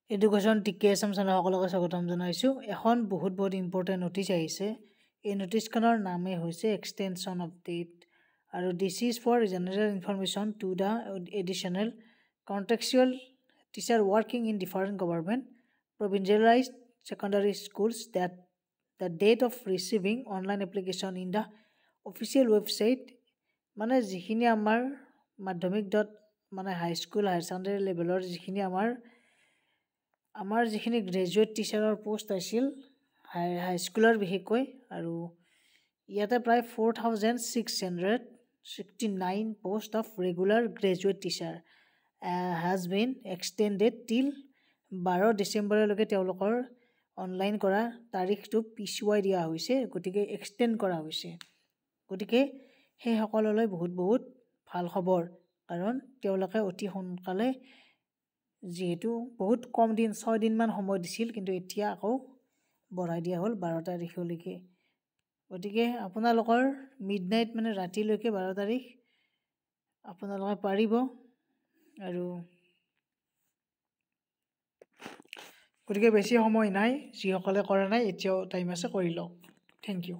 Education টিকে Assam channel সকলোকে স্বাগতম জনাইছোঁ। এখন বহুত ইম্পৰ্টেণ্ট নটিচ আহিছে। এই নটিচখনৰ নামেই হৈছে এক্সটেনশ্যন অফ ডেট আৰু this is for general information to the additional contractual teacher working in different government provincialised secondary schools date the date of receiving online application in the official website. মানে যিখিনি আমাৰ মাধ্যমিক high school higher secondary লেভেলৰ যিখিনি আমাৰ যিখিনি graduate টিচাৰৰ post আছিল হাইস্কুলৰ বিশেষকৈ, আৰু ইয়াতে প্ৰায় 4669 post off regular graduate teacher has been extended টিল 12 ডিচেম্বৰলৈকে তেওঁলোকৰ অনলাইন কৰা তাৰিখটো পিছুৱাই দিয়া হৈছে, গতিকে এক্সটেণ্ড কৰা হৈছে। গতিকে সেইসকললৈ বহুত ভাল খবৰ, কাৰণ তেওঁলোকে অতি সোনকালে যিহেতু বহুত কম দিন 6 দিনমান সময় দিছিল, কিন্তু এতিয়া আকৌ বঢ়াই দিয়া হ'ল 12 তাৰিখলৈকে। গতিকে আপোনালোকৰ মিডনাইট ৰাতিলৈকে 12 তাৰিখ আপোনালোকে পাৰিব। আৰু গতিকে বেছি সময় নাই, যিসকলে কৰা নাই এতিয়াও টাইম আছে, কৰি লওক। Thank U.